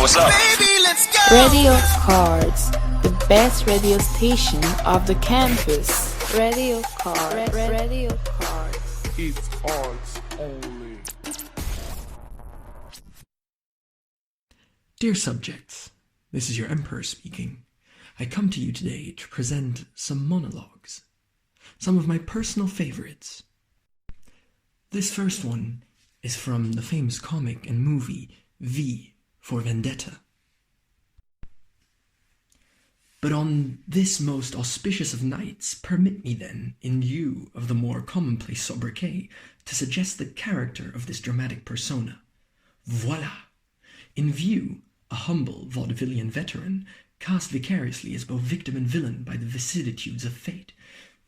what's up? Baby, let's go. Radio Cards, the best radio station of the campus. Radio Cards. Radio Cards. It's arts only. Dear subjects, this is your Emperor speaking. I come to you today to present some monologues, some of my personal favorites. This first one is from the famous comic and movie V for Vendetta. But on this most auspicious of nights, permit me then, in lieu of the more commonplace sobriquet, to suggest the character of this dramatic persona. Voila! In view, a humble vaudevillian veteran, cast vicariously as both victim and villain by the vicissitudes of fate.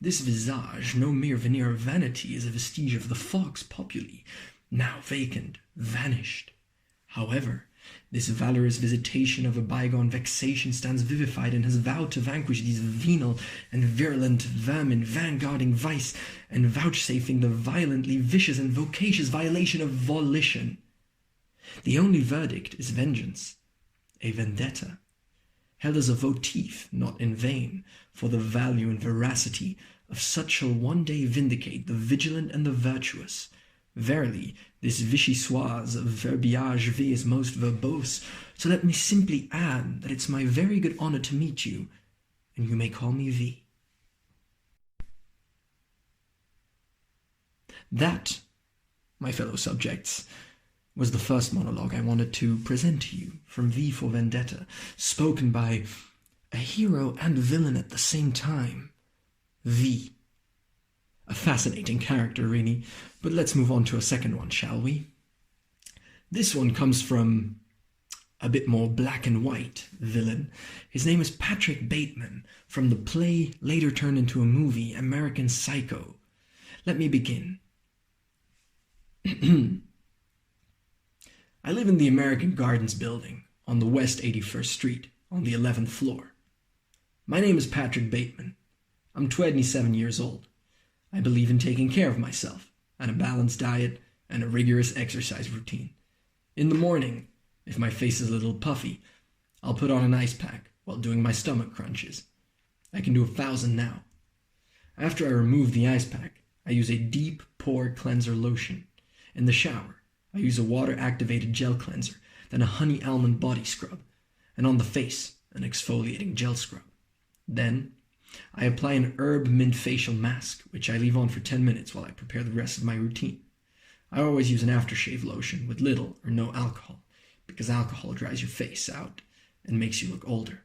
This visage, no mere veneer of vanity, is a vestige of the Vox Populi, now vacant, vanished. However, this valorous visitation of a bygone vexation stands vivified and has vowed to vanquish these venal and virulent vermin vanguarding vice and vouchsafing the violently vicious and vocacious violation of volition. The only verdict is vengeance, a vendetta, held as a votive not in vain, for the value and veracity of such shall one day vindicate the vigilant and the virtuous. Verily, this vichyssoise of verbiage V is most verbose, so let me simply add that it's my very good honor to meet you, and you may call me V. That, my fellow subjects, was the first monologue I wanted to present to you from V for Vendetta, spoken by a hero and villain at the same time, V. A fascinating character, really, but let's move on to a second one, shall we? This one comes from a bit more black and white villain. His name is Patrick Bateman, from the play later turned into a movie, American Psycho. Let me begin. I live in the American Gardens building on the West 81st Street on the 11th floor. My name is Patrick Bateman. I'm 27 years old. I believe in taking care of myself and a balanced diet and a rigorous exercise routine. In the morning, if my face is a little puffy, I'll put on an ice pack while doing my stomach crunches. I can do 1,000 now. After I remove the ice pack, I use a deep pore cleanser lotion. In the shower, I use a water-activated gel cleanser, then a honey almond body scrub, and on the face, an exfoliating gel scrub. Then, I apply an herb mint facial mask, which I leave on for 10 minutes while I prepare the rest of my routine. I always use an aftershave lotion with little or no alcohol, because alcohol dries your face out and makes you look older.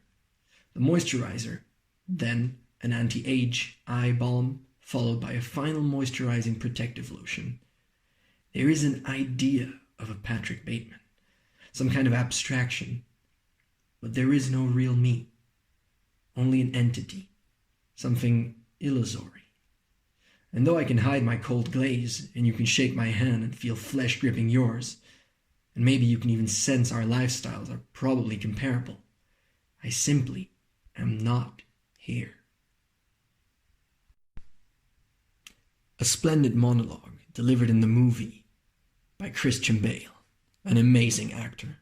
The moisturizer, then an anti-age eye balm, followed by a final moisturizing protective lotion. There is an idea of a Patrick Bateman, some kind of abstraction, but there is no real me, only an entity, something illusory. And though I can hide my cold glaze, and you can shake my hand and feel flesh gripping yours, and maybe you can even sense our lifestyles are probably comparable, I simply am not here. A splendid monologue delivered in the movie by Christian Bale, an amazing actor.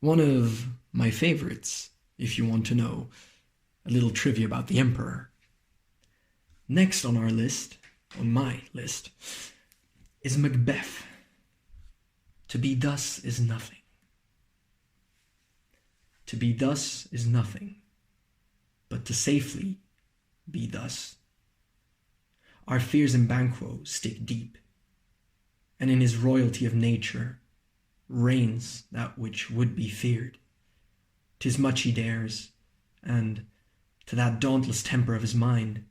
One of my favorites, if you want to know a little trivia about the Emperor. Next on our list, on my list, is Macbeth. To be thus is nothing. To be thus is nothing, but to safely be thus. Our fears in Banquo stick deep, and in his royalty of nature reigns that which would be feared. 'Tis much he dares, and to that dauntless temper of his mind,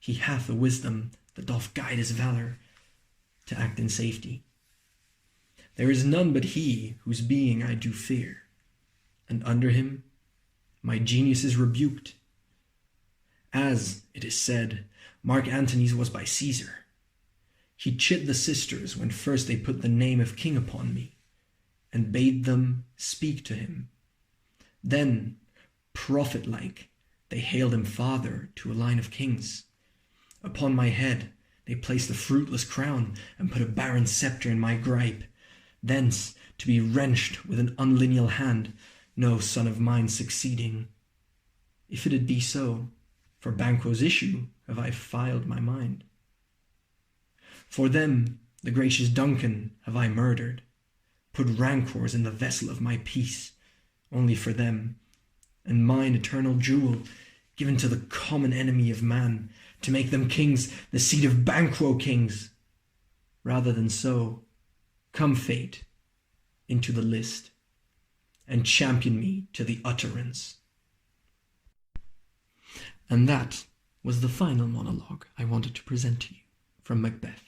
he hath a wisdom that doth guide his valor to act in safety. There is none but he whose being I do fear, and under him my genius is rebuked. As, it is said, Mark Antony's was by Caesar. He chid the sisters when first they put the name of king upon me, and bade them speak to him. Then, prophet-like, they hailed him father to a line of kings. Upon my head they placed a fruitless crown, and put a barren sceptre in my gripe. Thence, to be wrenched with an unlineal hand, no son of mine succeeding. If it'd be so, for Banquo's issue have I filed my mind. For them, the gracious Duncan, have I murdered, put rancors in the vessel of my peace, only for them, and mine eternal jewel, given to the common enemy of man, to make them kings, the seed of Banquo kings. Rather than so, come fate into the list, and champion me to the utterance. And that was the final monologue I wanted to present to you from Macbeth.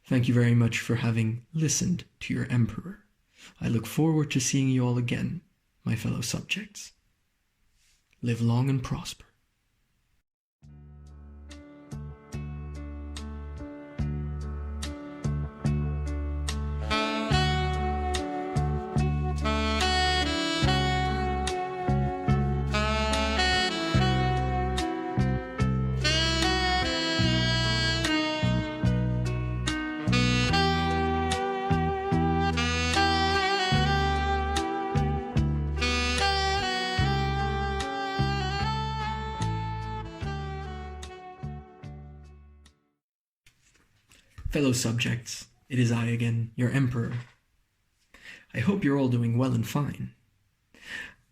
Thank you very much for having listened to your emperor. I look forward to seeing you all again, my fellow subjects. Live long and prosper. Fellow subjects, it is I again, your emperor. I hope you're all doing well and fine.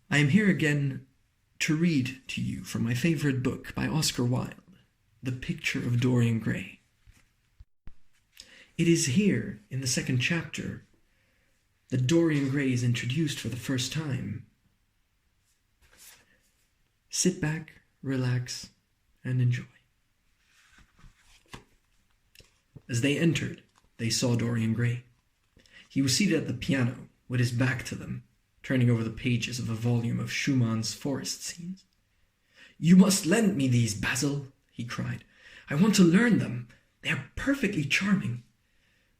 I am here again to read to you from my favorite book by Oscar Wilde, The Picture of Dorian Gray. It is here, in the second chapter, that Dorian Gray is introduced for the first time. Sit back, relax, and enjoy. As they entered, they saw Dorian Gray. He was seated at the piano, with his back to them, turning over the pages of a volume of Schumann's forest scenes. "You must lend me these, Basil," he cried. "I want to learn them. They are perfectly charming."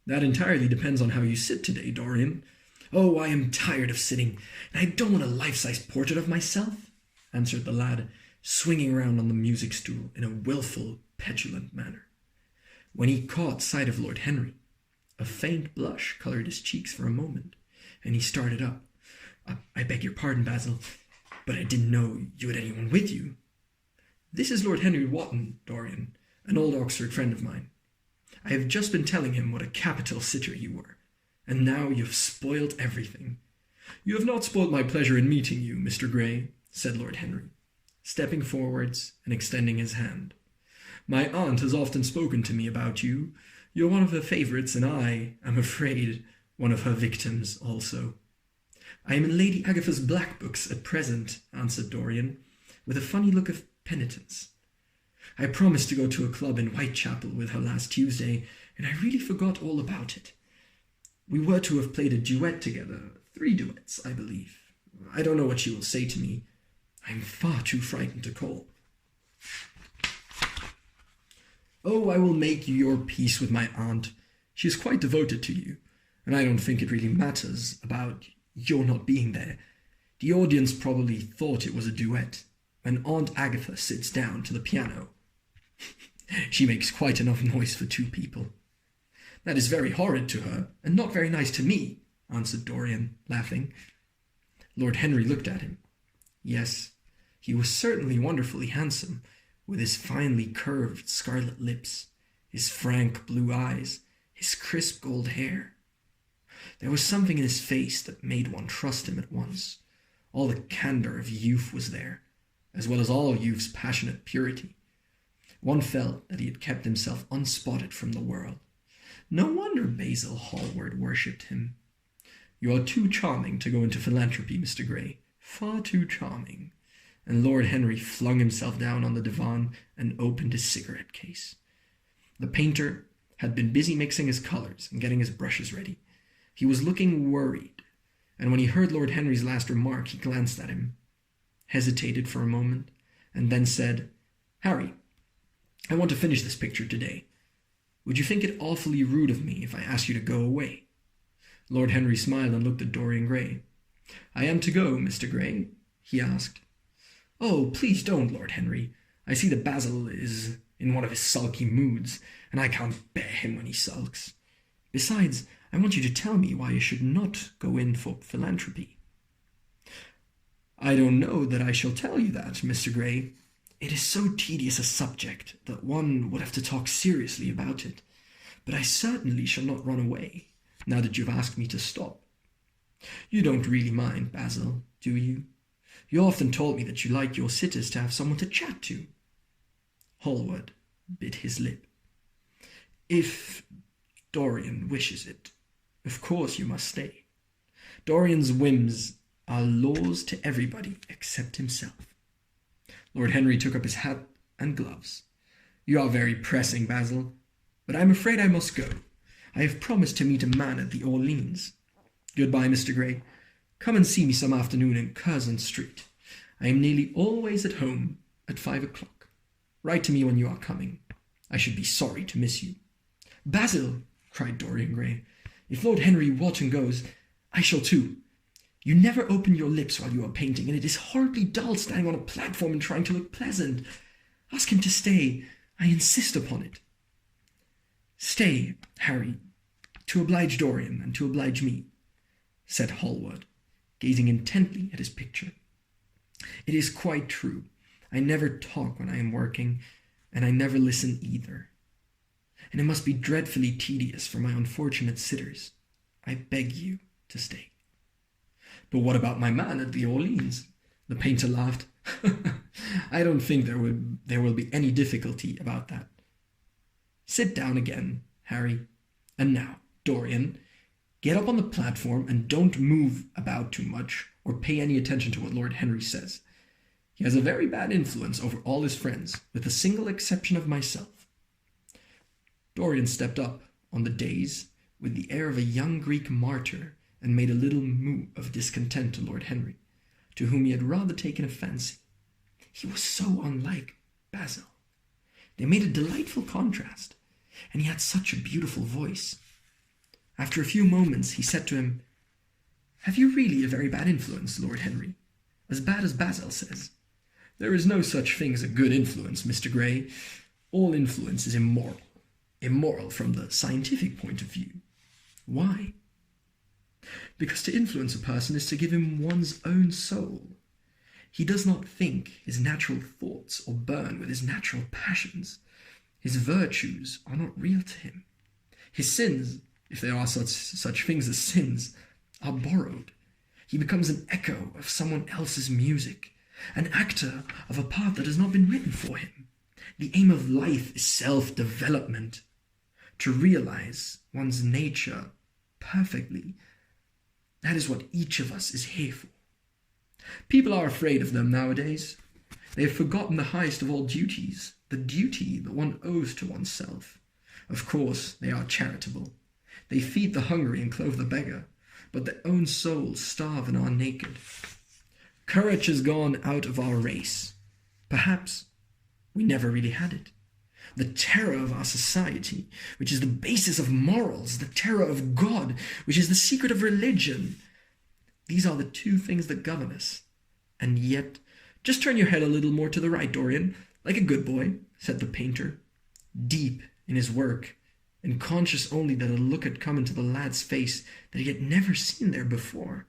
"That entirely depends on how you sit today, Dorian." "Oh, I am tired of sitting, and I don't want a life-size portrait of myself," answered the lad, swinging around on the music stool in a wilful, petulant manner. When he caught sight of Lord Henry, a faint blush colored his cheeks for a moment, and he started up. I beg your pardon, Basil, but I didn't know you had anyone with you." "This is Lord Henry Wotton, Dorian, an old Oxford friend of mine. I have just been telling him what a capital sitter you were, and now you have spoiled everything." "You have not spoiled my pleasure in meeting you, Mr. Gray," said Lord Henry, stepping forwards and extending his hand. "My aunt has often spoken to me about you. You're one of her favourites, and I am afraid one of her victims also." "I am in Lady Agatha's black books at present," answered Dorian, with a funny look of penitence. "I promised to go to a club in Whitechapel with her last Tuesday, and I really forgot all about it. We were to have played a duet together, 3 duets, I believe. I don't know what she will say to me. I'm far too frightened to call." "Oh, I will make you your peace with my aunt. She is quite devoted to you, and I don't think it really matters about your not being there. The audience probably thought it was a duet when Aunt Agatha sits down to the piano. She makes quite enough noise for 2 people." "That is very horrid to her, and not very nice to me," answered Dorian, laughing. Lord Henry looked at him. Yes, he was certainly wonderfully handsome, with his finely curved scarlet lips, his frank blue eyes, his crisp gold hair. There was something in his face that made one trust him at once. All the candor of youth was there, as well as all youth's passionate purity. One felt that he had kept himself unspotted from the world. No wonder Basil Hallward worshipped him. "You are too charming to go into philanthropy, Mr. Gray, far too charming." And Lord Henry flung himself down on the divan and opened his cigarette case. The painter had been busy mixing his colours and getting his brushes ready. He was looking worried, and when he heard Lord Henry's last remark, he glanced at him, hesitated for a moment, and then said, "Harry, I want to finish this picture today. Would you think it awfully rude of me if I asked you to go away?" Lord Henry smiled and looked at Dorian Gray. "I am to go, Mr. Gray?" he asked. "Oh, please don't, Lord Henry. I see that Basil is in one of his sulky moods, and I can't bear him when he sulks. Besides, I want you to tell me why you should not go in for philanthropy." I don't know that I shall tell you that, Mr. Gray. It is so tedious a subject that one would have to talk seriously about it. But I certainly shall not run away, now that you've asked me to stop. You don't really mind, Basil, do you? You often told me that you like your sitters to have someone to chat to. Hallward bit his lip. If Dorian wishes it, of course you must stay. Dorian's whims are laws to everybody except himself. Lord Henry took up his hat and gloves. You are very pressing, Basil, but I am afraid I must go. I have promised to meet a man at the Orleans. Goodbye, Mr. Gray. Come and see me some afternoon in Curzon Street. I am nearly always at home at 5 o'clock. Write to me when you are coming. I should be sorry to miss you. Basil, cried Dorian Gray, if Lord Henry Wotton goes, I shall too. You never open your lips while you are painting, and it is horribly dull standing on a platform and trying to look pleasant. Ask him to stay. I insist upon it. Stay, Harry, to oblige Dorian and to oblige me, said Hallward, gazing intently at his picture. It is quite true. I never talk when I am working, and I never listen either. And it must be dreadfully tedious for my unfortunate sitters. I beg you to stay. But what about my man at the Orleans? The painter laughed. I don't think there will be any difficulty about that. Sit down again, Harry. And now, Dorian, get up on the platform and don't move about too much or pay any attention to what Lord Henry says. He has a very bad influence over all his friends, with the single exception of myself. Dorian stepped up on the dais with the air of a young Greek martyr and made a little moue of discontent to Lord Henry, to whom he had rather taken a fancy. He was so unlike Basil. They made a delightful contrast, and he had such a beautiful voice. After a few moments he said to him, Have you really a very bad influence, Lord Henry? As bad as Basil says. There is no such thing as a good influence, Mr. Gray. All influence is immoral. Immoral from the scientific point of view. Why? Because to influence a person is to give him one's own soul. He does not think his natural thoughts or burn with his natural passions. His virtues are not real to him. His sins, if there are such things as sins, are borrowed. He becomes an echo of someone else's music, an actor of a part that has not been written for him. The aim of life is self-development, to realize one's nature perfectly. That is what each of us is here for. People are afraid of them nowadays. They have forgotten the highest of all duties, the duty that one owes to oneself. Of course, they are charitable. They feed the hungry and clothe the beggar, but their own souls starve and are naked. Courage has gone out of our race. Perhaps we never really had it. The terror of our society, which is the basis of morals, the terror of God, which is the secret of religion. These are the two things that govern us. And yet, just turn your head a little more to the right, Dorian, like a good boy, said the painter, deep in his work, and conscious only that a look had come into the lad's face that he had never seen there before.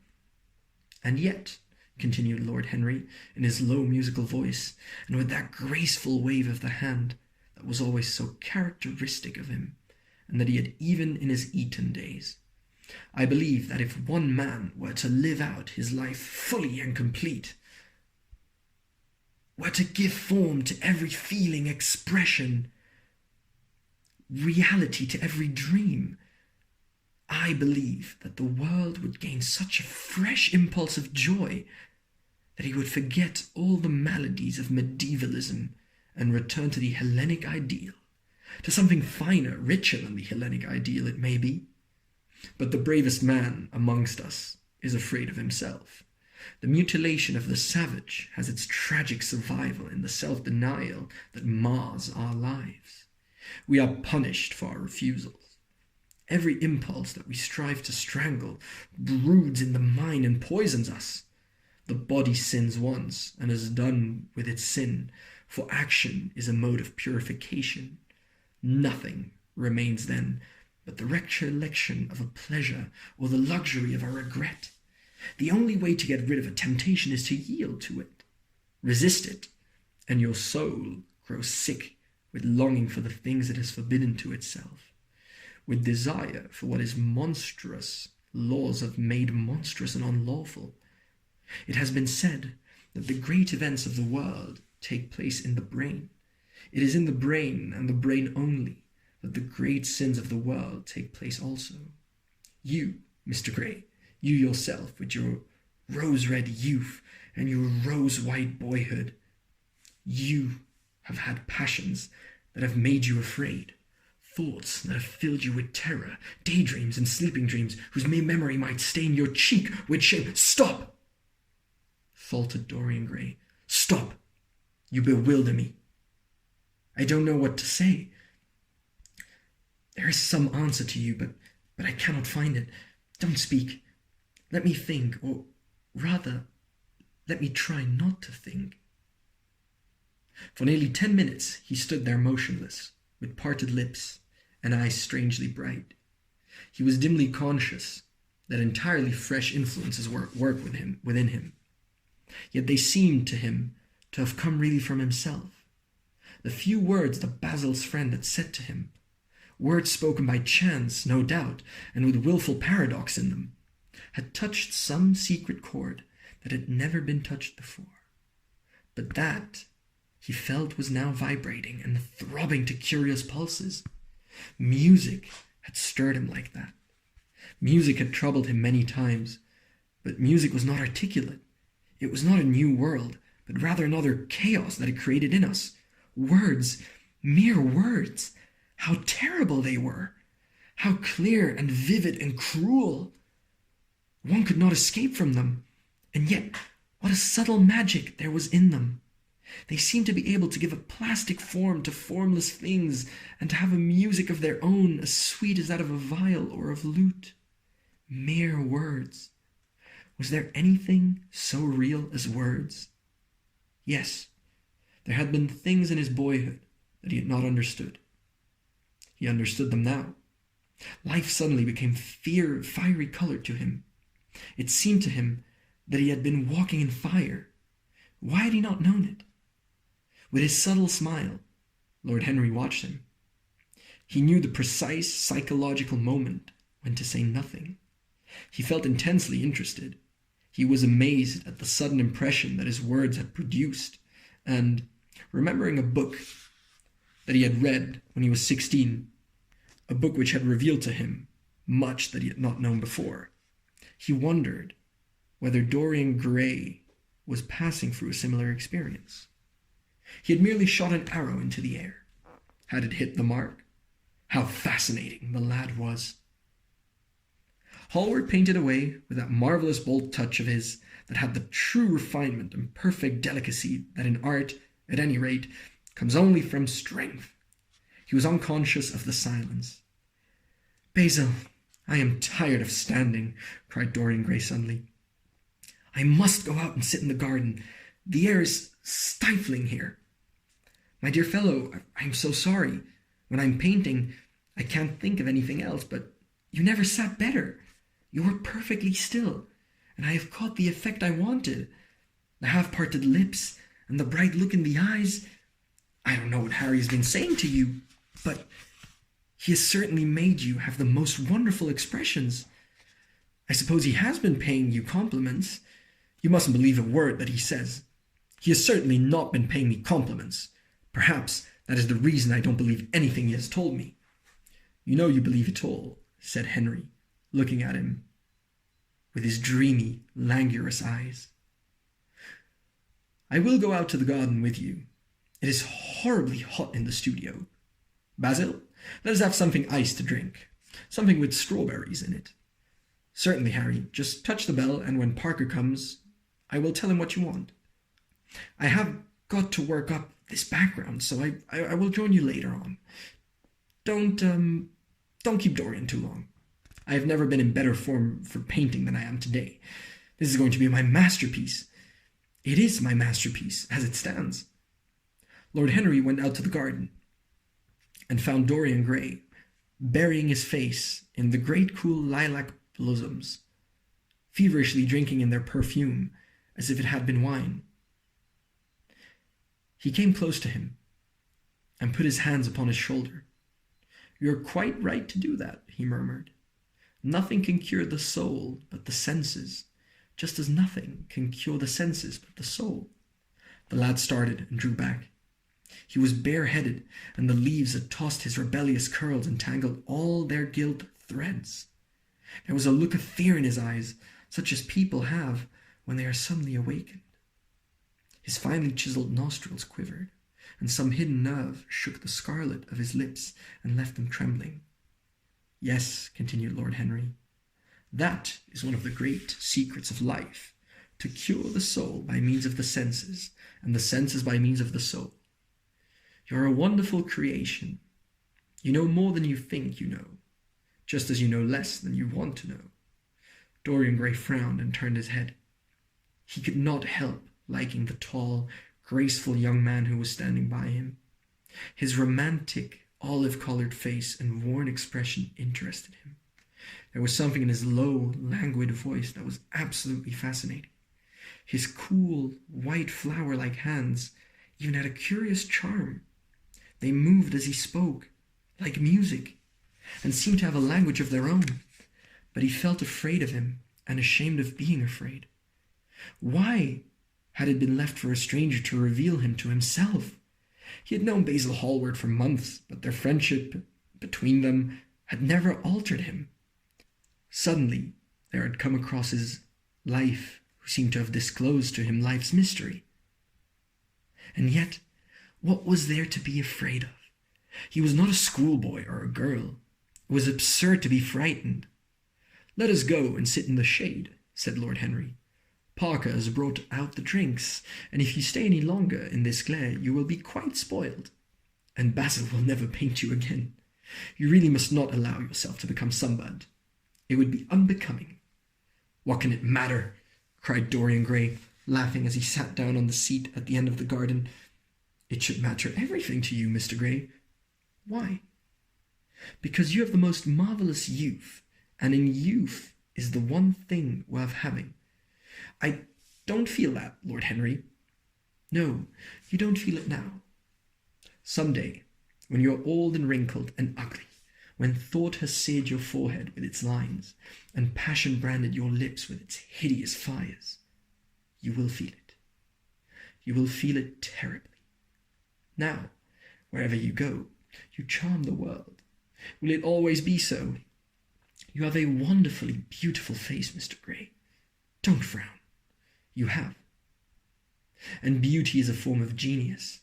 And yet, continued Lord Henry, in his low musical voice, and with that graceful wave of the hand that was always so characteristic of him, and that he had even in his Eton days, I believe that if one man were to live out his life fully and complete, were to give form to every feeling, expression, reality to every dream, I believe that the world would gain such a fresh impulse of joy that he would forget all the maladies of medievalism and return to the Hellenic ideal, to something finer, richer than the Hellenic ideal, it may be. But the bravest man amongst us is afraid of himself. The mutilation of the savage has its tragic survival in the self-denial that mars our lives. We are punished for our refusals. Every impulse that we strive to strangle broods in the mind and poisons us. The body sins once and is done with its sin, for action is a mode of purification. Nothing remains then but the recollection of a pleasure or the luxury of a regret. The only way to get rid of a temptation is to yield to it. Resist it, and your soul grows sick with longing for the things it has forbidden to itself, with desire for what is monstrous. Laws have made monstrous and unlawful. It has been said that the great events of the world take place in the brain. It is in the brain, and the brain only, that the great sins of the world take place also. You, Mr. Gray, you yourself, with your rose-red youth and your rose-white boyhood, you have had passions that have made you afraid, thoughts that have filled you with terror, daydreams and sleeping dreams whose mere memory might stain your cheek with shame. Stop! Faltered Dorian Gray. Stop! You bewilder me. I don't know what to say. There is some answer to you, but I cannot find it. Don't speak. Let me think, or rather, let me try not to think. For nearly 10 minutes he stood there motionless, with parted lips and eyes strangely bright. He was dimly conscious that entirely fresh influences work within him. Yet they seemed to him to have come really from himself. The few words that Basil's friend had said to him, words spoken by chance, no doubt, and with willful paradox in them, had touched some secret chord that had never been touched before. But that, he felt, was now vibrating and throbbing to curious pulses. Music had stirred him like that. Music had troubled him many times, but music was not articulate. It was not a new world, but rather another chaos that it created in us. Words, mere words, how terrible they were, how clear and vivid and cruel. One could not escape from them, and yet what a subtle magic there was in them. They seemed to be able to give a plastic form to formless things, and to have a music of their own as sweet as that of a viol or of lute. Mere words. Was there anything so real as words? Yes, there had been things in his boyhood that he had not understood. He understood them now. Life suddenly became fiery colored to him. It seemed to him that he had been walking in fire. Why had he not known it? With his subtle smile, Lord Henry watched him. He knew the precise psychological moment when to say nothing. He felt intensely interested. He was amazed at the sudden impression that his words had produced, and, remembering a book that he had read when he was 16, a book which had revealed to him much that he had not known before, he wondered whether Dorian Gray was passing through a similar experience. He had merely shot an arrow into the air. Had it hit the mark? How fascinating the lad was! Hallward painted away with that marvelous bold touch of his that had the true refinement and perfect delicacy that in art, at any rate, comes only from strength. He was unconscious of the silence. "Basil, I am tired of standing," cried Dorian Gray suddenly. "I must go out and sit in the garden. The air is stifling here." "My dear fellow, I'm so sorry. When I'm painting, I can't think of anything else, but you never sat better. You were perfectly still, and I have caught the effect I wanted. The half-parted lips, and the bright look in the eyes. I don't know what Harry has been saying to you, but he has certainly made you have the most wonderful expressions. I suppose he has been paying you compliments. You mustn't believe a word that he says. He has certainly not been paying me compliments. Perhaps that is the reason I don't believe anything he has told me." "You know you believe it all," said Henry, looking at him with his dreamy, languorous eyes. "I will go out to the garden with you. It is horribly hot in the studio. Basil, let us have something iced to drink, something with strawberries in it." "Certainly, Harry. Just touch the bell, and when Parker comes, I will tell him what you want. I have got to work up this background, so I will join you later on. Don't keep Dorian too long. I have never been in better form for painting than I am today. This is going to be my masterpiece. It is my masterpiece, as it stands." Lord Henry went out to the garden, and found Dorian Gray burying his face in the great cool lilac blossoms, feverishly drinking in their perfume as if it had been wine. He came close to him and put his hands upon his shoulder. "You are quite right to do that," he murmured. "Nothing can cure the soul but the senses, just as nothing can cure the senses but the soul." The lad started and drew back. He was bareheaded, and the leaves that tossed his rebellious curls entangled all their gilt threads. There was a look of fear in his eyes, such as people have when they are suddenly awakened. His finely chiseled nostrils quivered, and some hidden nerve shook the scarlet of his lips and left them trembling. "Yes," continued Lord Henry, "that is one of the great secrets of life, to cure the soul by means of the senses, and the senses by means of the soul. You are a wonderful creation. You know more than you think you know, just as you know less than you want to know." Dorian Gray frowned and turned his head. He could not help liking the tall, graceful young man who was standing by him. His romantic, olive-colored face and worn expression interested him. There was something in his low, languid voice that was absolutely fascinating. His cool, white flower-like hands even had a curious charm. They moved as he spoke, like music, and seemed to have a language of their own. But he felt afraid of him and ashamed of being afraid. Why had it been left for a stranger to reveal him to himself? He had known Basil Hallward for months, but their friendship between them had never altered him. Suddenly, there had come across his life who seemed to have disclosed to him life's mystery. And yet, what was there to be afraid of? He was not a schoolboy or a girl. It was absurd to be frightened. "Let us go and sit in the shade," said Lord Henry. "Parker has brought out the drinks, and if you stay any longer in this glare, you will be quite spoiled. And Basil will never paint you again. You really must not allow yourself to become sunburned. It would be unbecoming." "What can it matter?" cried Dorian Gray, laughing as he sat down on the seat at the end of the garden. "It should matter everything to you, Mr. Gray." "Why?" "Because you have the most marvelous youth, and in youth is the one thing worth having." "I don't feel that, Lord Henry." "No, you don't feel it now. Some day, when you are old and wrinkled and ugly, when thought has seared your forehead with its lines, and passion branded your lips with its hideous fires, you will feel it. You will feel it terribly. Now, wherever you go, you charm the world. Will it always be so? You have a wonderfully beautiful face, Mr. Gray. Don't frown. You have. And beauty is a form of genius,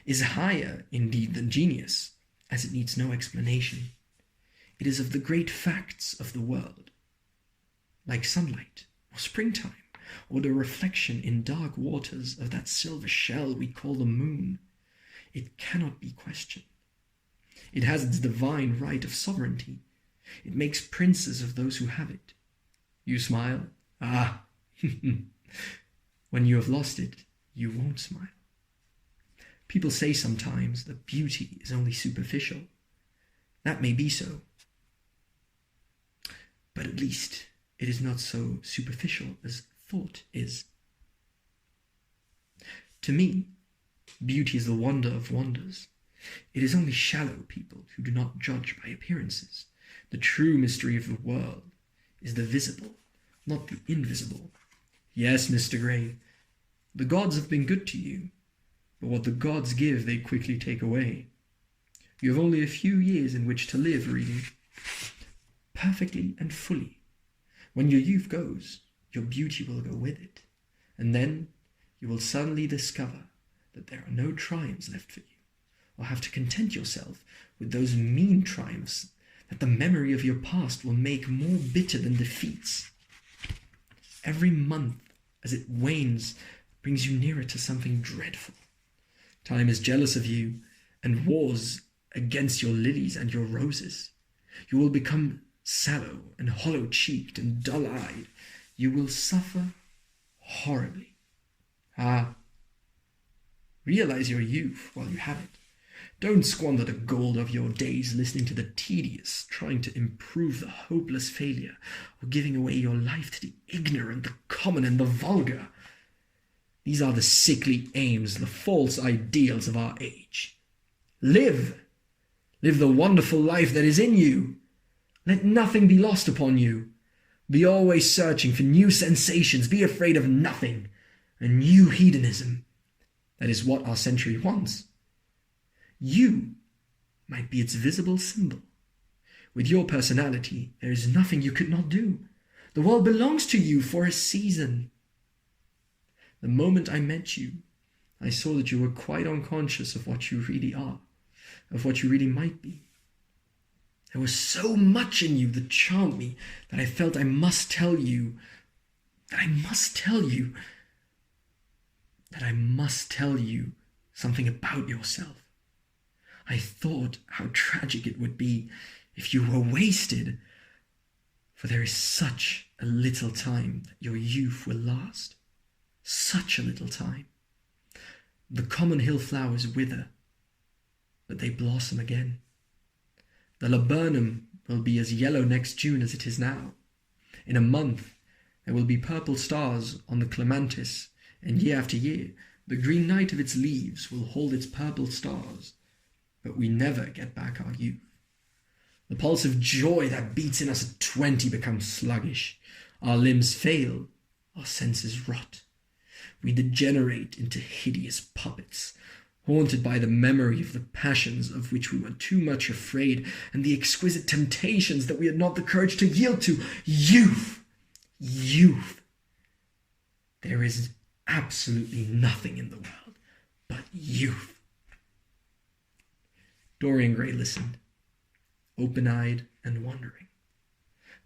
is higher, indeed, than genius, as it needs no explanation. It is of the great facts of the world, like sunlight, or springtime, or the reflection in dark waters of that silver shell we call the moon. It cannot be questioned. It has its divine right of sovereignty. It makes princes of those who have it. You smile? Ah! When you have lost it, you won't smile. People say sometimes that beauty is only superficial. That may be so. But at least it is not so superficial as thought is. To me, beauty is the wonder of wonders. It is only shallow people who do not judge by appearances. The true mystery of the world is the visible, not the invisible. Yes, Mr. Gray, the gods have been good to you, but what the gods give they quickly take away. You have only a few years in which to live, reading, perfectly and fully. When your youth goes, your beauty will go with it, and then you will suddenly discover that there are no triumphs left for you, or have to content yourself with those mean triumphs that the memory of your past will make more bitter than defeats. Every month, as it wanes, brings you nearer to something dreadful. Time is jealous of you, and wars against your lilies and your roses. You will become sallow and hollow-cheeked and dull-eyed. You will suffer horribly. Ah, realize your youth while you have it. Don't squander the gold of your days listening to the tedious, trying to improve the hopeless failure, or giving away your life to the ignorant, the common, and the vulgar. These are the sickly aims, the false ideals of our age. Live! Live the wonderful life that is in you. Let nothing be lost upon you. Be always searching for new sensations. Be afraid of nothing. A new hedonism. That is what our century wants. You might be its visible symbol. With your personality, there is nothing you could not do. The world belongs to you for a season. The moment I met you, I saw that you were quite unconscious of what you really are, of what you really might be. There was so much in you that charmed me that I felt I must tell you something about yourself. I thought how tragic it would be if you were wasted, for there is such a little time that your youth will last. Such a little time. The common hill flowers wither, but they blossom again. The laburnum will be as yellow next June as it is now. In a month, there will be purple stars on the clematis, and year after year, the green night of its leaves will hold its purple stars. But we never get back our youth. The pulse of joy that beats in us at 20 becomes sluggish. Our limbs fail, our senses rot. We degenerate into hideous puppets, haunted by the memory of the passions of which we were too much afraid, and the exquisite temptations that we had not the courage to yield to. Youth! Youth! There is absolutely nothing in the world but youth. Dorian Gray listened, open-eyed and wondering.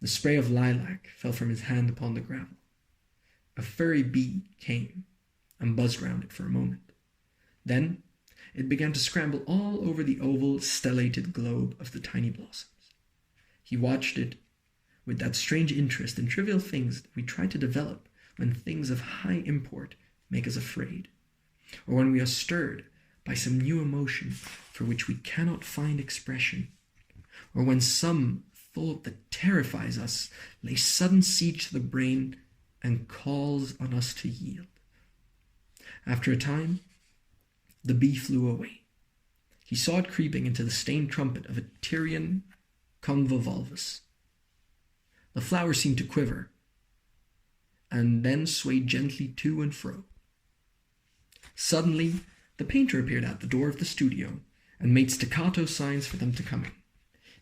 The spray of lilac fell from his hand upon the gravel. A furry bee came and buzzed round it for a moment. Then it began to scramble all over the oval, stellated globe of the tiny blossoms. He watched it with that strange interest in trivial things that we try to develop when things of high import make us afraid, or when we are stirred by some new emotion for which we cannot find expression, or when some thought that terrifies us lays sudden siege to the brain and calls on us to yield. After a time, the bee flew away. He saw it creeping into the stained trumpet of a Tyrian convolvulus. The flower seemed to quiver, and then swayed gently to and fro. Suddenly, the painter appeared at the door of the studio and made staccato signs for them to come in.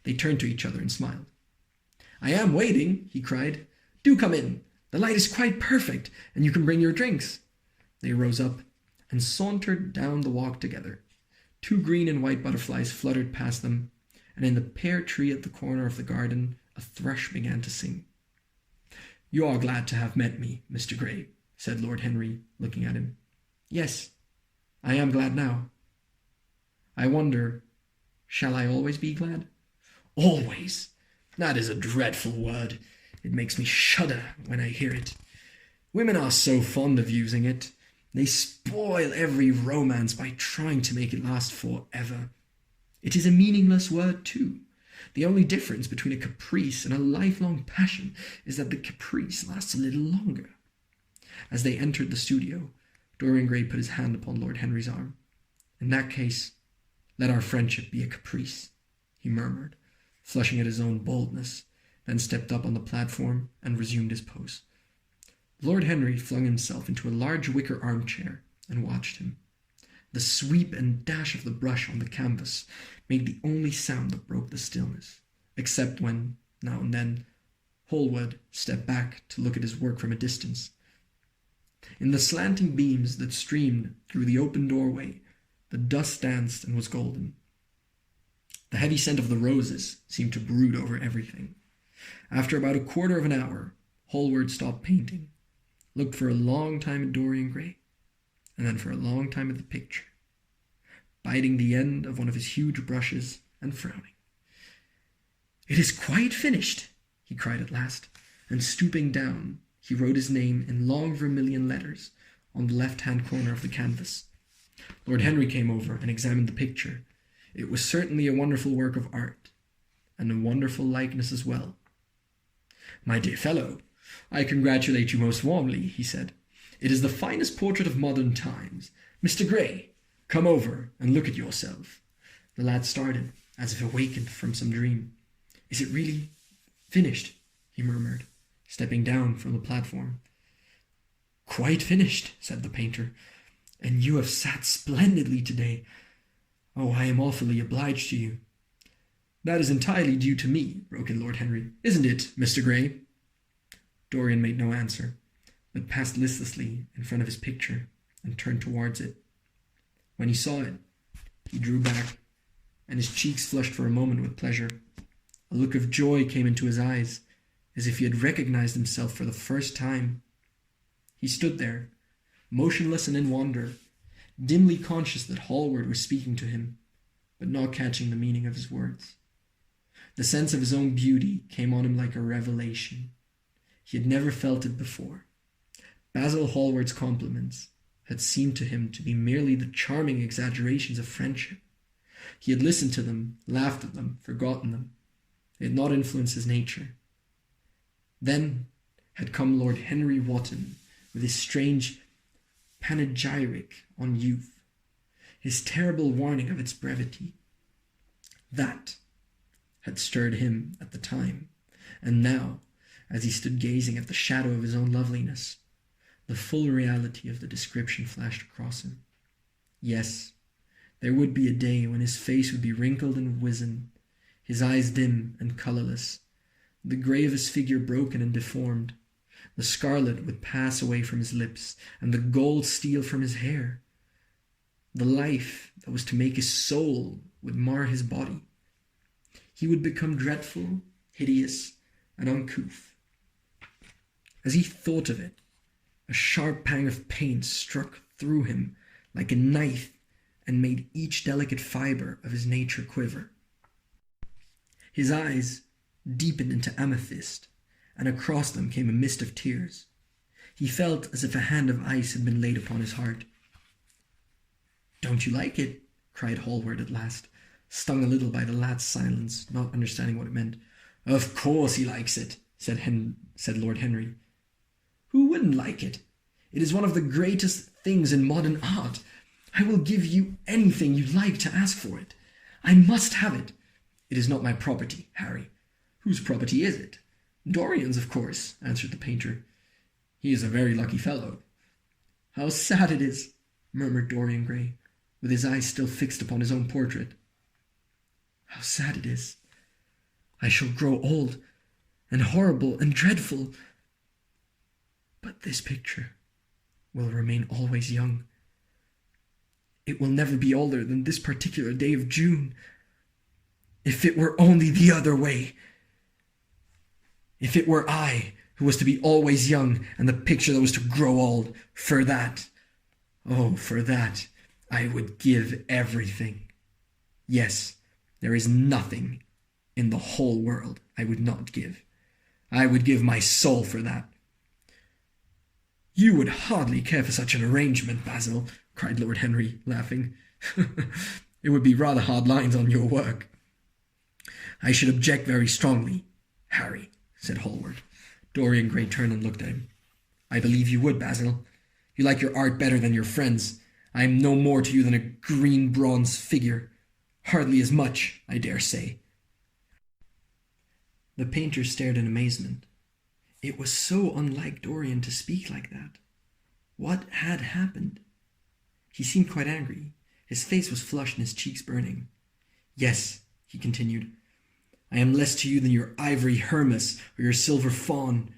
They turned to each other and smiled. "I am waiting," he cried. "Do come in. The light is quite perfect, and you can bring your drinks." They rose up and sauntered down the walk together. 2 green and white butterflies fluttered past them, and in the pear tree at the corner of the garden a thrush began to sing. "You are glad to have met me, Mr. Gray," said Lord Henry, looking at him. "Yes, I am glad now. I wonder, shall I always be glad?" "Always! That is a dreadful word. It makes me shudder when I hear it. Women are so fond of using it. They spoil every romance by trying to make it last forever. It is a meaningless word, too. The only difference between a caprice and a lifelong passion is that the caprice lasts a little longer." As they entered the studio, Dorian Gray put his hand upon Lord Henry's arm. "In that case, let our friendship be a caprice," he murmured, flushing at his own boldness, then stepped up on the platform and resumed his pose. Lord Henry flung himself into a large wicker armchair and watched him. The sweep and dash of the brush on the canvas made the only sound that broke the stillness, except when, now and then, Hallward stepped back to look at his work from a distance. In the slanting beams that streamed through the open doorway, the dust danced and was golden. The heavy scent of the roses seemed to brood over everything. After about a quarter of an hour, Hallward stopped painting, looked for a long time at Dorian Gray, and then for a long time at the picture, biting the end of one of his huge brushes and frowning. "It is quite finished," he cried at last, and stooping down, he wrote his name in long vermilion letters on the left-hand corner of the canvas. Lord Henry came over and examined the picture. It was certainly a wonderful work of art, and a wonderful likeness as well. "My dear fellow, I congratulate you most warmly," he said. "It is the finest portrait of modern times. Mr. Gray, come over and look at yourself." The lad started, as if awakened from some dream. "Is it really finished?" he murmured, stepping down from the platform. "Quite finished," said the painter. "And you have sat splendidly today. Oh, I am awfully obliged to you." "That is entirely due to me," broke in Lord Henry. "Isn't it, Mr. Gray?" Dorian made no answer, but passed listlessly in front of his picture and turned towards it. When he saw it, he drew back, and his cheeks flushed for a moment with pleasure. A look of joy came into his eyes, as if he had recognized himself for the first time. He stood there, motionless and in wonder, dimly conscious that Hallward was speaking to him, but not catching the meaning of his words. The sense of his own beauty came on him like a revelation. He had never felt it before. Basil Hallward's compliments had seemed to him to be merely the charming exaggerations of friendship. He had listened to them, laughed at them, forgotten them. They had not influenced his nature. Then had come Lord Henry Wotton with his strange panegyric on youth, his terrible warning of its brevity. That had stirred him at the time, and now, as he stood gazing at the shadow of his own loveliness, the full reality of the description flashed across him. Yes, there would be a day when his face would be wrinkled and wizen, his eyes dim and colourless, the grey of his figure broken and deformed. The scarlet would pass away from his lips, and the gold steal from his hair. The life that was to make his soul would mar his body. He would become dreadful, hideous, and uncouth. As he thought of it, a sharp pang of pain struck through him like a knife and made each delicate fibre of his nature quiver. His eyes deepened into amethyst, and across them came a mist of tears. He felt as if a hand of ice had been laid upon his heart. "Don't you like it?" cried Hallward at last, stung a little by the lad's silence, not understanding what it meant. "Of course he likes it," said Lord Henry. "Who wouldn't like it? It is one of the greatest things in modern art. I will give you anything you like to ask for it. I must have it. It is not my property, Harry. Whose property is it?" "Dorian's, of course," answered the painter. "He is a very lucky fellow." "How sad it is," murmured Dorian Gray, with his eyes still fixed upon his own portrait. "How sad it is. I shall grow old and horrible and dreadful. But this picture will remain always young. It will never be older than this particular day of June. If it were only the other way! If it were I who was to be always young, and the picture that was to grow old, for that, I would give everything. Yes, there is nothing in the whole world I would not give. I would give my soul for that." "You would hardly care for such an arrangement, Basil," cried Lord Henry, laughing. "It would be rather hard lines on your work." "I should object very strongly, Harry," said Hallward. Dorian Gray turned and looked at him. "I believe you would, Basil. You like your art better than your friends. I am no more to you than a green bronze figure. Hardly as much, I dare say." The painter stared in amazement. It was so unlike Dorian to speak like that. What had happened? He seemed quite angry. His face was flushed and his cheeks burning. "Yes," he continued, "I am less to you than your ivory Hermes or your silver fawn.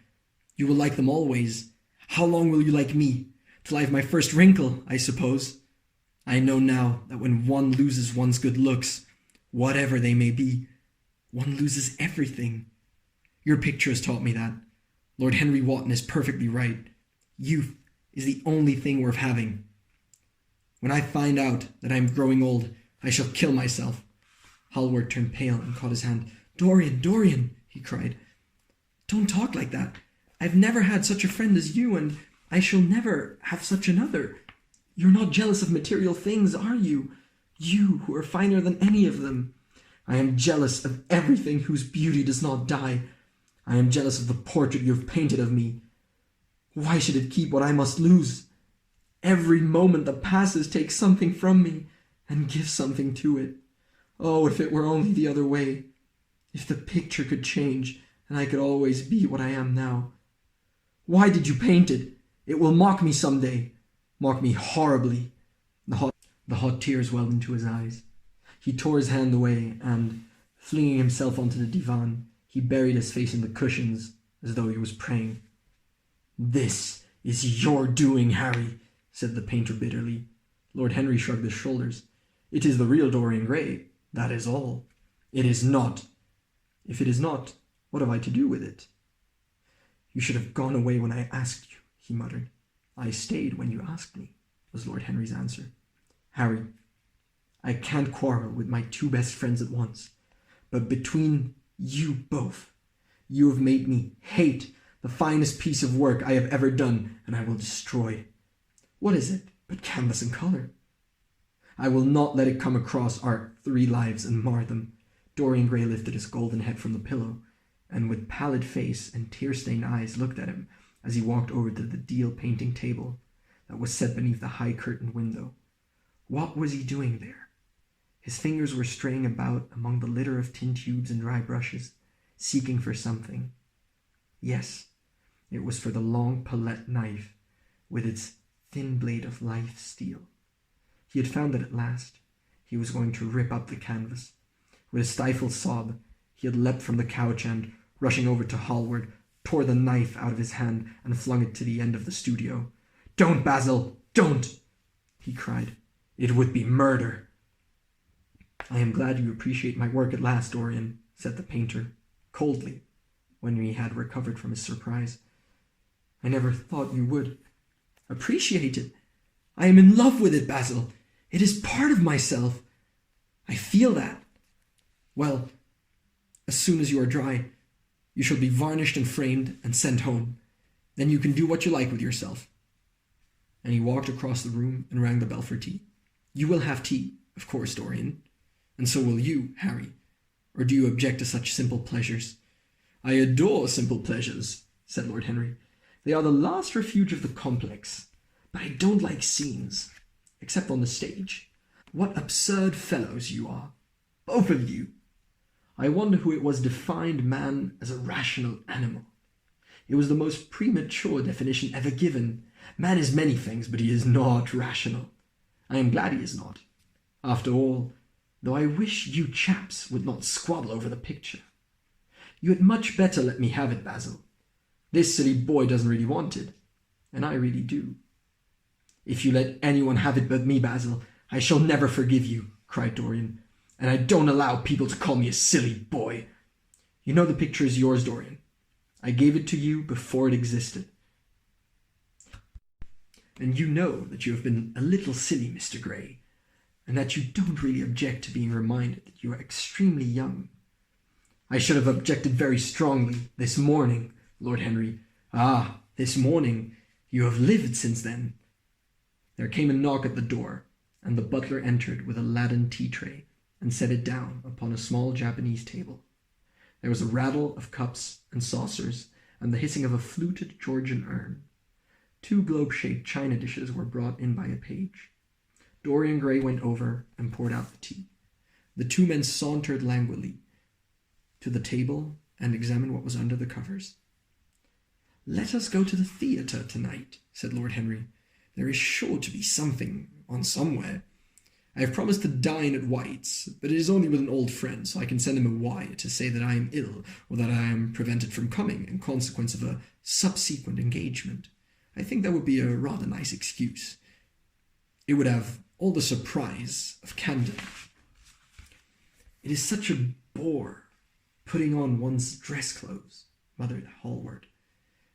You will like them always. How long will you like me? Till I have my first wrinkle, I suppose. I know now that when one loses one's good looks, whatever they may be, one loses everything. Your picture has taught me that. Lord Henry Wotton is perfectly right. Youth is the only thing worth having. When I find out that I am growing old, I shall kill myself." Hallward turned pale and caught his hand. Dorian, he cried. "Don't talk like that. I've never had such a friend as you, and I shall never have such another. You're not jealous of material things, are you? You who are finer than any of them. I am jealous of everything whose beauty does not die. I am jealous of the portrait you have painted of me. Why should it keep what I must lose? Every moment that passes takes something from me and gives something to it. Oh, if it were only the other way. If the picture could change and I could always be what I am now. Why did you paint it? It will mock me some day. Mock me horribly. The hot tears welled into his eyes. He tore his hand away and, flinging himself onto the divan, he buried his face in the cushions as though he was praying. "This is your doing, Harry," said the painter bitterly. Lord Henry shrugged his shoulders. "It is the real Dorian Gray, that is all. It is not. If it is not, what have I to do with it?" "You should have gone away when I asked you," he muttered. "I stayed when you asked me," was Lord Henry's answer. "Harry, I can't quarrel with my two best friends at once, but between you both, you have made me hate the finest piece of work I have ever done, and I will destroy. What is it but canvas and colour? I will not let it come across our 3 lives and mar them." Dorian Gray lifted his golden head from the pillow, and with pallid face and tear-stained eyes looked at him as he walked over to the deal painting table that was set beneath the high curtained window. What was he doing there? His fingers were straying about among the litter of tin tubes and dry brushes, seeking for something. Yes, it was for the long palette knife with its thin blade of lithe steel. He had found it at last. He was going to rip up the canvas. With a stifled sob, he had leapt from the couch and, rushing over to Hallward, tore the knife out of his hand and flung it to the end of the studio. "Don't, Basil, don't!" he cried. "It would be murder." "I am glad you appreciate my work at last, Dorian," said the painter, coldly, when he had recovered from his surprise. "I never thought you would." "Appreciate it? I am in love with it, Basil. It is part of myself. I feel that. Well, as soon as you are dry, you shall be varnished and framed and sent home. Then you can do what you like with yourself." And he walked across the room and rang the bell for tea. "You will have tea, of course, Dorian. And so will you, Harry. Or do you object to such simple pleasures?" "I adore simple pleasures," said Lord Henry. "They are the last refuge of the complex. But I don't like scenes, except on the stage. What absurd fellows you are, both of you. I wonder who it was defined man as a rational animal. It was the most premature definition ever given. Man is many things, but he is not rational. I am glad he is not. After all, though I wish you chaps would not squabble over the picture. You had much better let me have it, Basil. This silly boy doesn't really want it, and I really do." "If you let anyone have it but me, Basil, I shall never forgive you," cried Dorian. "And I don't allow people to call me a silly boy. You know the picture is yours, Dorian. I gave it to you before it existed. And you know that you have been a little silly, Mr. Gray, and that you don't really object to being reminded that you are extremely young." "I should have objected very strongly this morning, Lord Henry." "Ah, this morning. You have lived since then." There came a knock at the door, and the butler entered with a laden tea-tray and set it down upon a small Japanese table. There was a rattle of cups and saucers and the hissing of a fluted Georgian urn. 2 globe-shaped china dishes were brought in by a page. Dorian Gray went over and poured out the tea. The 2 men sauntered languidly to the table and examined what was under the covers. "Let us go to the theatre tonight," said Lord Henry. "There is sure to be something on somewhere. I have promised to dine at White's, but it is only with an old friend, so I can send him a wire to say that I am ill, or that I am prevented from coming in consequence of a subsequent engagement. I think that would be a rather nice excuse. It would have all the surprise of candor. It is such a bore putting on one's dress clothes," muttered Hallward.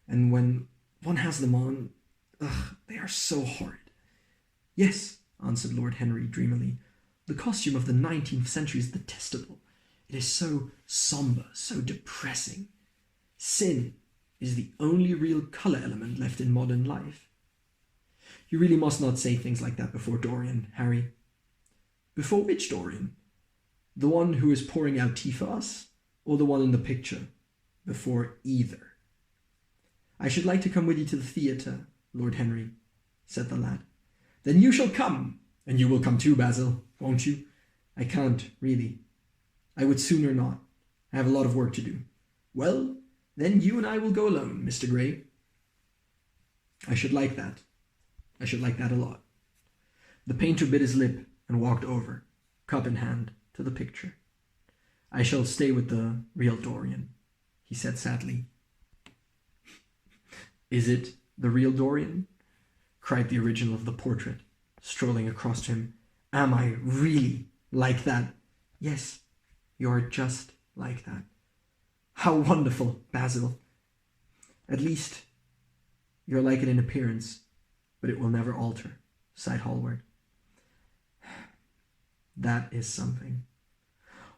"And when one has them on, they are so horrid." "Yes," answered Lord Henry dreamily. "The costume of the 19th century is detestable. It is so sombre, so depressing. Sin is the only real colour element left in modern life." "You really must not say things like that before Dorian, Harry." Before which Dorian? The one who is pouring out tea for us, or the one in the picture? Before either. I should like to come with you to the theatre, Lord Henry, said the lad. Then you shall come, and you will come too, Basil, won't you? I can't, really. I would sooner not. I have a lot of work to do. Well, then you and I will go alone, Mr. Gray. I should like that. I should like that a lot. The painter bit his lip and walked over, cup in hand, to the picture. I shall stay with the real Dorian, he said sadly. Is it the real Dorian? Cried the original of the portrait, strolling across to him. Am I really like that? Yes, you are just like that. How wonderful, Basil. At least you're like it in appearance, but it will never alter, sighed Hallward. That is something.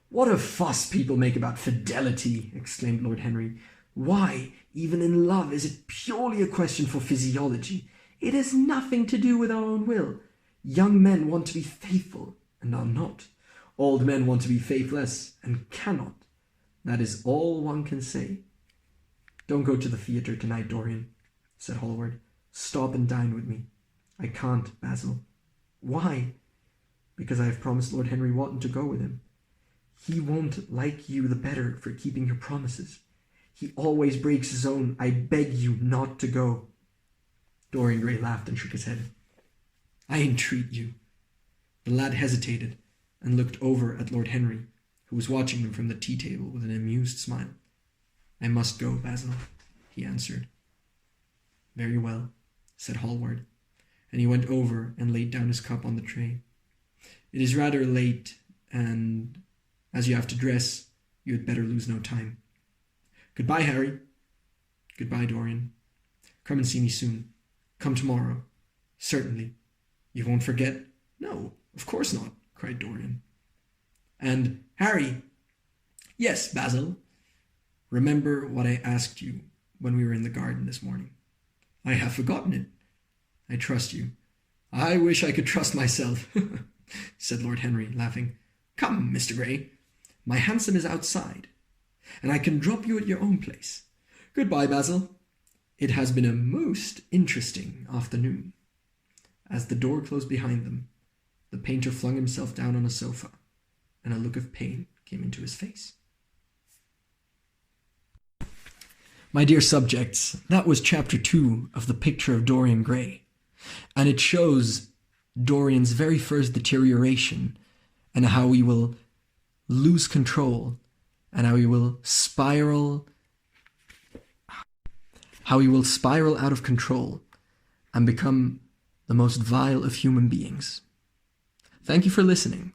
What a fuss people make about fidelity, exclaimed Lord Henry. Why, even in love, is it purely a question for physiology? It has nothing to do with our own will. Young men want to be faithful, and are not. Old men want to be faithless, and cannot. That is all one can say. Don't go to the theatre tonight, Dorian, said Hallward. Stop and dine with me. I can't, Basil. Why? Because I have promised Lord Henry Wotton to go with him. He won't like you the better for keeping your promises. He always breaks his own. I beg you not to go. Dorian Gray laughed and shook his head. I entreat you. The lad hesitated and looked over at Lord Henry, who was watching them from the tea table with an amused smile. I must go, Basil, he answered. Very well, said Hallward, and he went over and laid down his cup on the tray. It is rather late, and as you have to dress, you had better lose no time. Goodbye, Harry. Goodbye, Dorian. Come and see me soon. Come tomorrow. Certainly. You won't forget? No, of course not, cried Dorian. And, Harry. Yes, Basil. Remember what I asked you when we were in the garden this morning. I have forgotten it. I trust you. I wish I could trust myself, said Lord Henry, laughing. Come, Mr. Gray. My hansom is outside, and I can drop you at your own place. Goodbye, Basil. It has been a most interesting afternoon. As the door closed behind them, the painter flung himself down on a sofa, and a look of pain came into his face. My dear subjects, that was chapter 2 of The Picture of Dorian Gray, and it shows Dorian's very first deterioration and how he will lose control and how he will spiral out of control and become the most vile of human beings. Thank you for listening.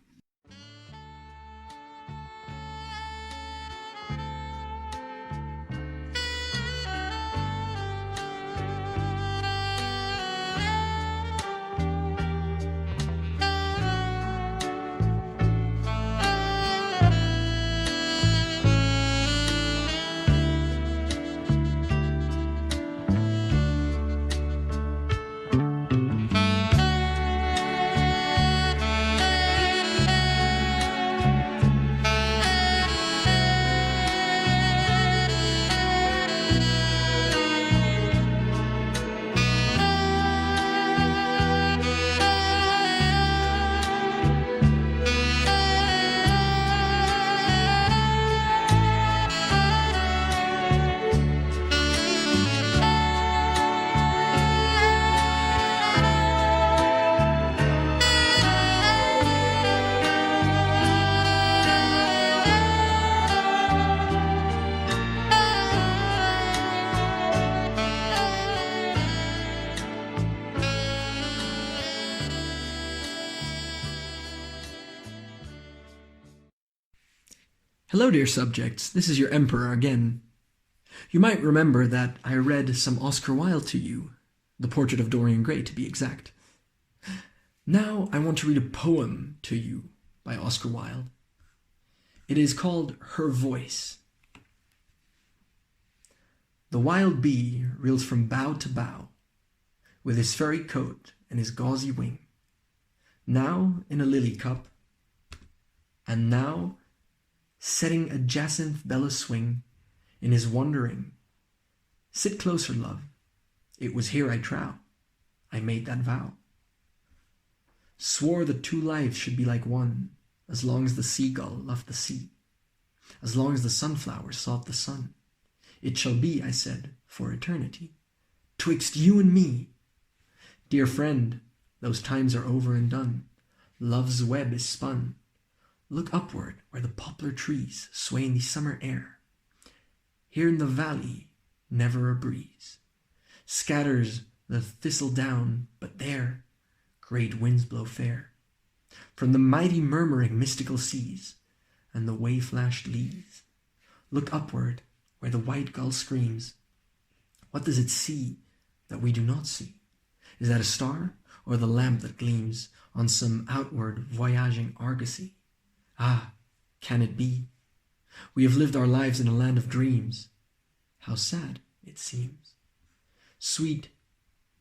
Hello, dear subjects. This is your Emperor again. You might remember that I read some Oscar Wilde to you, The Portrait of Dorian Gray, to be exact. Now I want to read a poem to you by Oscar Wilde. It is called Her Voice. The wild bee reels from bough to bough, with his furry coat and his gauzy wing. Now in a lily cup, And now, setting a jacinth bell a-swing, in his wandering, sit closer, love, it was here I trow, I made that vow. Swore that two lives should be like one, as long as the seagull loved the sea, as long as the sunflower sought the sun. It shall be, I said, for eternity, twixt you and me. Dear friend, those times are over and done. Love's web is spun. Look upward where the poplar trees sway in the summer air. Here in the valley, never a breeze scatters the thistle down, but there great winds blow fair from the mighty murmuring mystical seas and the wave-flashed leas. Look upward where the white gull screams. What does it see that we do not see? Is that a star, or the lamp that gleams on some outward voyaging argosy? Ah, can it be? We have lived our lives in a land of dreams. How sad it seems. Sweet,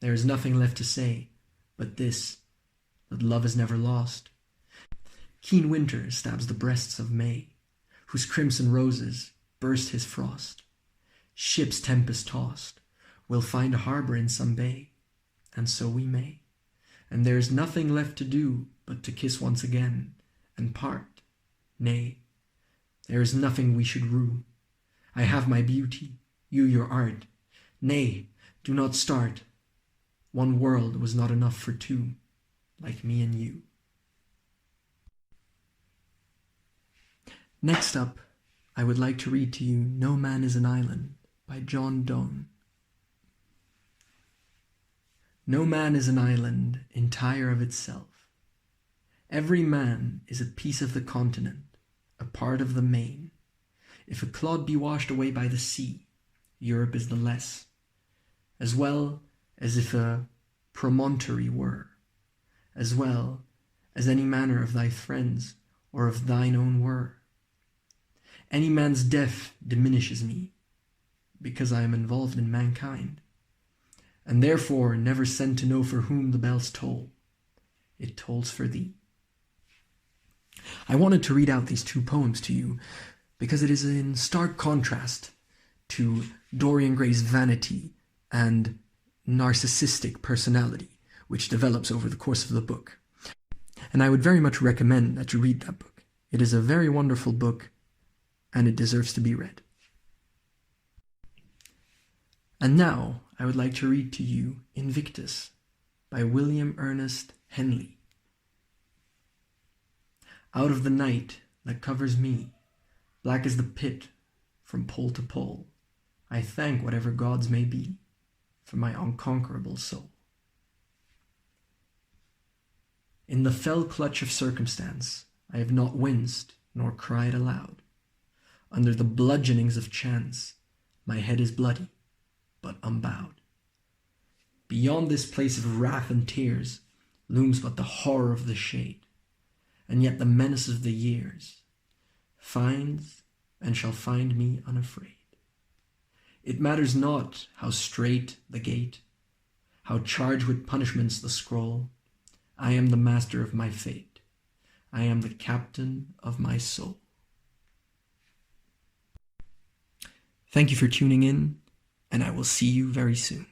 there is nothing left to say but this, that love is never lost. Keen winter stabs the breasts of May, whose crimson roses burst his frost. Ships tempest-tossed will find a harbor in some bay, and so we may. And there is nothing left to do but to kiss once again and part. Nay, there is nothing we should rue. I have my beauty, you your art. Nay, do not start. One world was not enough for two, like me and you. Next up, I would like to read to you No Man is an Island by John Donne. No man is an island entire of itself. Every man is a piece of the continent, a part of the main. If a clod be washed away by the sea, Europe is the less, as well as if a promontory were, as well as any manner of thy friends or of thine own were. Any man's death diminishes me, because I am involved in mankind, and therefore never sent to know for whom the bells toll. It tolls for thee. I wanted to read out these two poems to you because it is in stark contrast to Dorian Gray's vanity and narcissistic personality, which develops over the course of the book. And I would very much recommend that you read that book. It is a very wonderful book, and it deserves to be read. And now I would like to read to you Invictus by William Ernest Henley. Out of the night that covers me, black as the pit from pole to pole, I thank whatever gods may be for my unconquerable soul. In the fell clutch of circumstance, I have not winced nor cried aloud. Under the bludgeonings of chance, my head is bloody, but unbowed. Beyond this place of wrath and tears looms but the horror of the shade, and yet the menace of the years finds and shall find me unafraid. It matters not how strait the gate, how charged with punishments the scroll. I am the master of my fate. I am the captain of my soul. Thank you for tuning in, and I will see you very soon.